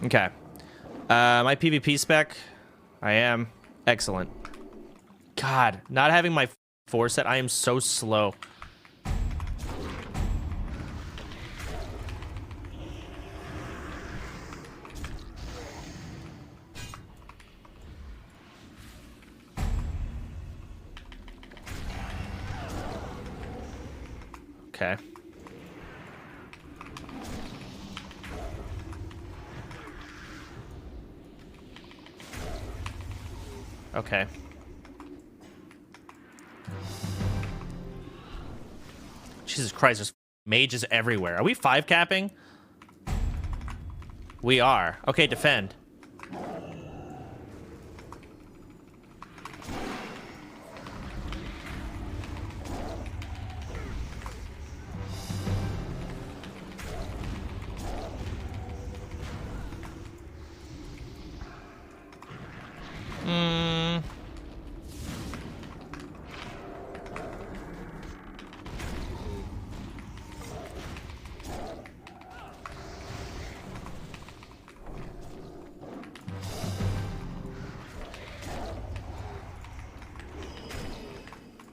Okay. My PvP spec. I am. Excellent. God, not having my 4 set, I am so slow. Okay. Okay. Jesus Christ, there's mages everywhere. Are we 5 capping? We are. Okay, defend.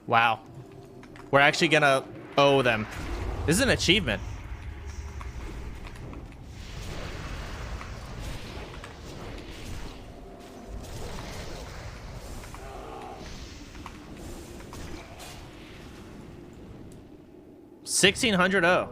Wow. We're actually gonna owe them. This is an achievement. $1,600.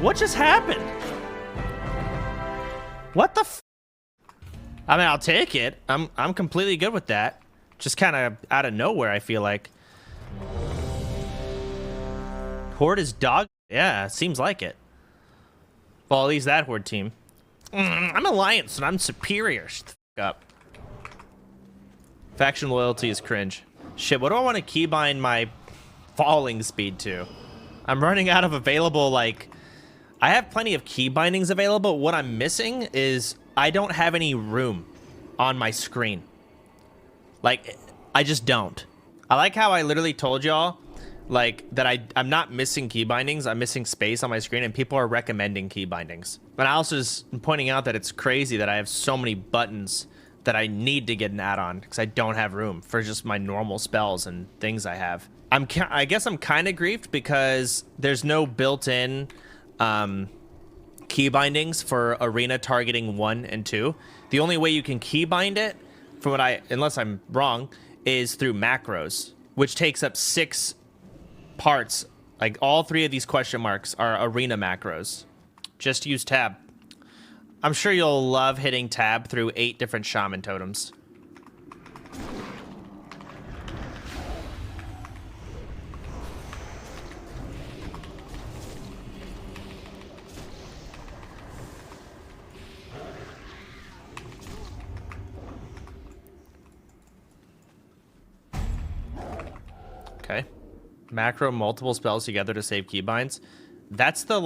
What just happened? What the f? I mean, I'll take it. I'm completely good with that. Just kind of out of nowhere, I feel like. Horde is dog. Yeah, seems like it. Well, at least that Horde team. I'm Alliance and I'm superior. Shut the f up. Faction loyalty is cringe. Shit, what do I want to keybind my falling speed to? I'm running out of available, like... I have plenty of key bindings available. What I'm missing is I don't have any room on my screen. Like, I just don't. I like how I literally told y'all, like, that I'm not missing key bindings. I'm missing space on my screen, and people are recommending key bindings. But I also just am pointing out that it's crazy that I have so many buttons that I need to get an add-on because I don't have room for just my normal spells and things I have. I guess I'm kind of griefed because there's no built-in... key bindings for arena targeting 1 and 2. The only way you can key bind it, from what unless I'm wrong, is through macros, which takes up 6 parts. Like all 3 of these question marks are arena macros. Just use tab. I'm sure you'll love hitting tab through 8 different shaman totems. Okay. Macro multiple spells together to save keybinds. That's the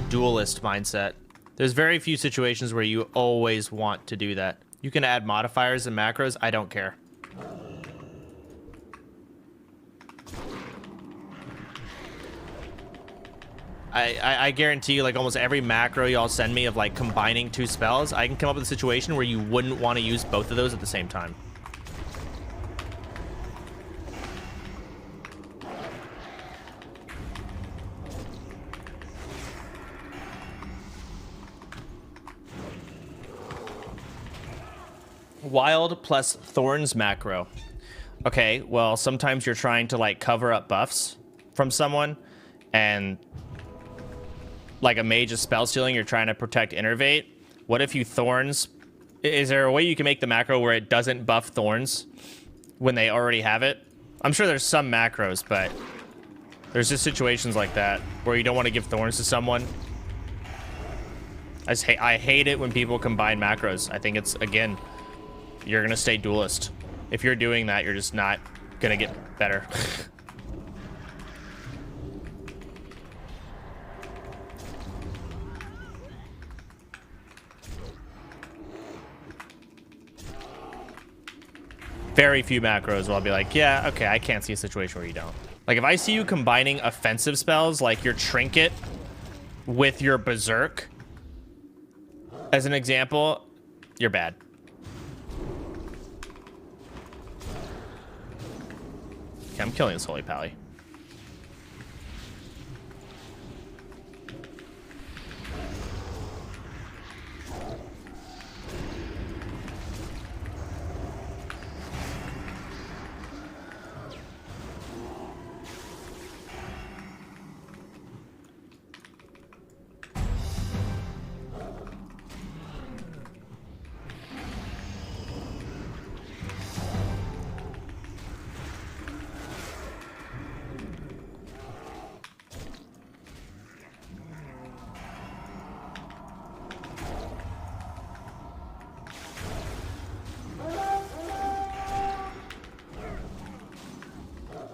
duelist mindset. There's very few situations where you always want to do that. You can add modifiers and macros. I don't care. I guarantee you, like, almost every macro y'all send me of, like, combining 2 spells, I can come up with a situation where you wouldn't want to use both of those at the same time. Wild plus Thorns macro. Okay, well, sometimes you're trying to, like, cover up buffs from someone, and like a mage is spell stealing, you're trying to protect Innervate. What if you Thorns? Is there a way you can make the macro where it doesn't buff Thorns when they already have it? I'm sure there's some macros, but there's just situations like that where you don't want to give Thorns to someone. I hate it when people combine macros. I think it's, again, you're going to stay duelist. If you're doing that, you're just not going to get better. Very few macros where I'll be like, yeah, okay, I can't see a situation where you don't. Like, if I see you combining offensive spells, like your Trinket with your Berserk, as an example, you're bad. Okay, I'm killing this Holy Pally.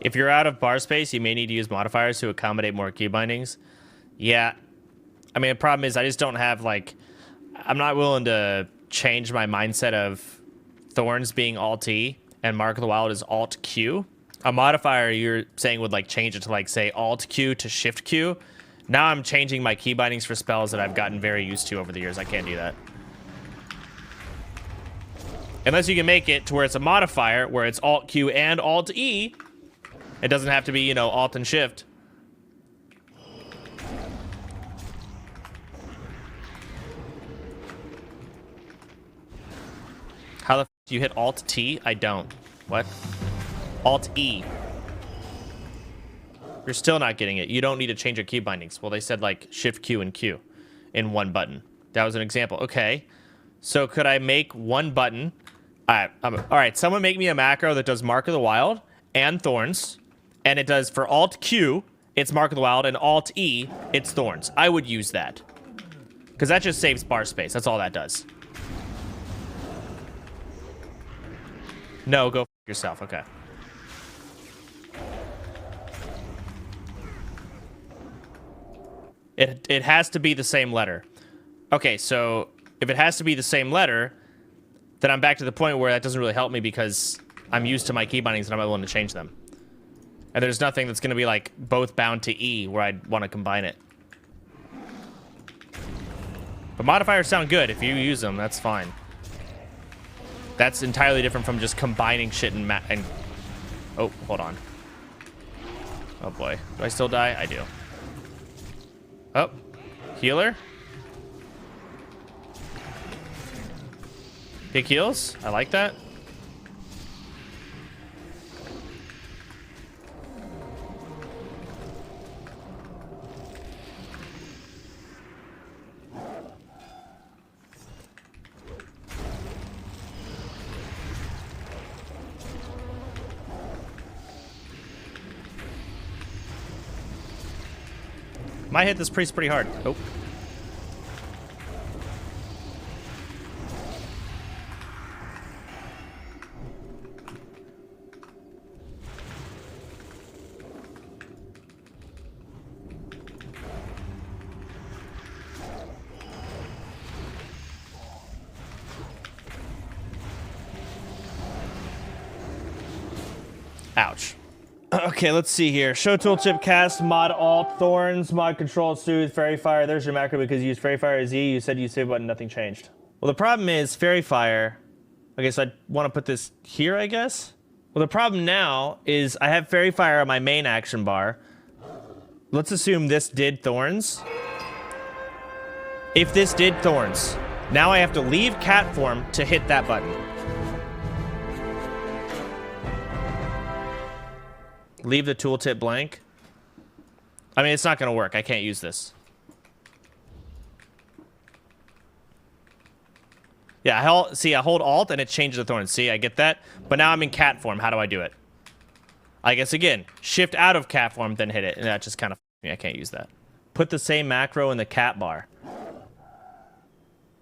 If you're out of bar space, you may need to use modifiers to accommodate more key bindings. Yeah. I mean, the problem is I just don't have, like... I'm not willing to change my mindset of Thorns being Alt-E and Mark of the Wild is Alt-Q. A modifier you're saying would, like, change it to, like, say, Alt-Q to Shift-Q. Now I'm changing my key bindings for spells that I've gotten very used to over the years. I can't do that. Unless you can make it to where it's a modifier, where it's Alt-Q and Alt-E... It doesn't have to be, you know, Alt and Shift. How the f do you hit Alt-T? I don't. What? Alt-E. You're still not getting it. You don't need to change your key bindings. Well, they said, like, Shift, Q, and Q in one button. That was an example. Okay. So could I make one button? All right, someone make me a macro that does Mark of the Wild and Thorns. And it does for Alt-Q, it's Mark of the Wild, and Alt-E, it's Thorns. I would use that. Because that just saves bar space. That's all that does. No, go f yourself. Okay. It has to be the same letter. Okay, so if it has to be the same letter, then I'm back to the point where that doesn't really help me because I'm used to my key bindings and I'm not willing to change them. And there's nothing that's going to be, like, both bound to E where I'd want to combine it. But modifiers sound good. If you use them, that's fine. That's entirely different from just combining shit and... Oh, hold on. Oh, boy. Do I still die? I do. Oh. Healer? Big heals? I like that. Might hit this priest pretty hard. Oh. Ouch. Okay, let's see here. Show tooltip cast, mod alt, thorns, mod control, soothe, fairy fire. There's your macro because you used fairy fire as E. You said you save button, nothing changed. Well, the problem is fairy fire. Okay, so I want to put this here, I guess. Well, the problem now is I have fairy fire on my main action bar. Let's assume this did thorns. If this did thorns, now I have to leave cat form to hit that button. Leave the tooltip blank. I mean, it's not going to work. I can't use this. Yeah, I hold Alt and it changes the thorns. See, I get that. But now I'm in cat form. How do I do it? I guess, again, shift out of cat form, then hit it. And that just kind of... I can't use that. Put the same macro in the cat bar.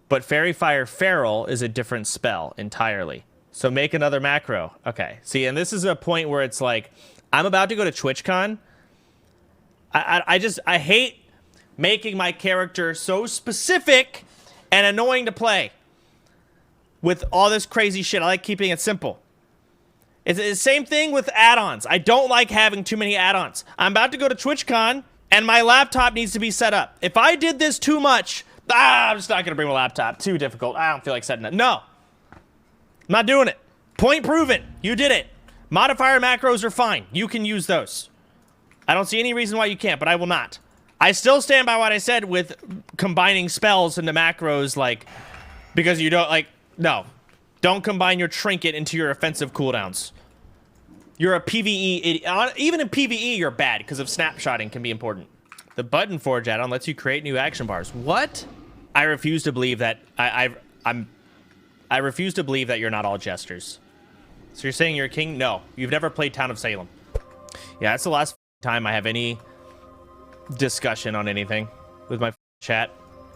But Fairy Fire Feral is a different spell entirely. So make another macro. Okay. See, and this is a point where it's like... I'm about to go to TwitchCon. I hate making my character so specific and annoying to play with all this crazy shit. I like keeping it simple. It's the same thing with add-ons. I don't like having too many add-ons. I'm about to go to TwitchCon, and my laptop needs to be set up. If I did this too much, I'm just not going to bring my laptop. Too difficult. I don't feel like setting it. No. I'm not doing it. Point proven. You did it. Modifier macros are fine. You can use those. I don't see any reason why you can't, but I will not. I still stand by what I said with combining spells into macros, like, because you don't, like, no. Don't combine your trinket into your offensive cooldowns. You're a PvE idiot. Even in PvE, you're bad because of snapshotting can be important. The Button Forge add-on lets you create new action bars. What? I refuse to believe that I refuse to believe that you're not all jesters. So you're saying you're a king? No, you've never played Town of Salem. Yeah, that's the last time I have any discussion on anything with my chat.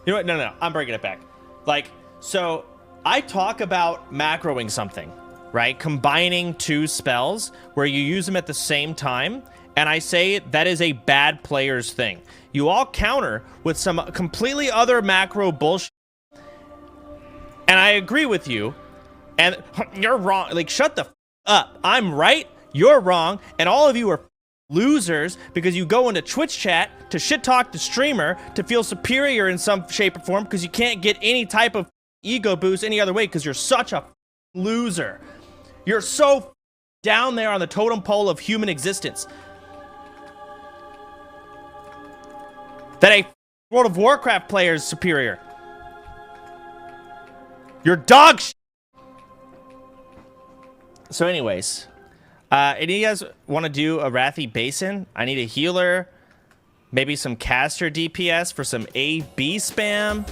You know what? No, I'm bringing it back. Like, so I talk about macroing something, right? Combining two spells where you use them at the same time, and I say that is a bad player's thing. You all counter with some completely other macro bullshit, and I agree with you, and you're wrong. Like, shut the up. I'm right, you're wrong, and all of you are losers because you go into Twitch chat to shit talk the streamer to feel superior in some shape or form because you can't get any type of ego boost any other way because you're such a loser. You're so down there on the totem pole of human existence that a World of Warcraft player is superior. You're dog shit. So anyways, any of you guys want to do a Wrathy Basin? I need a healer, maybe some caster DPS for some AB spam.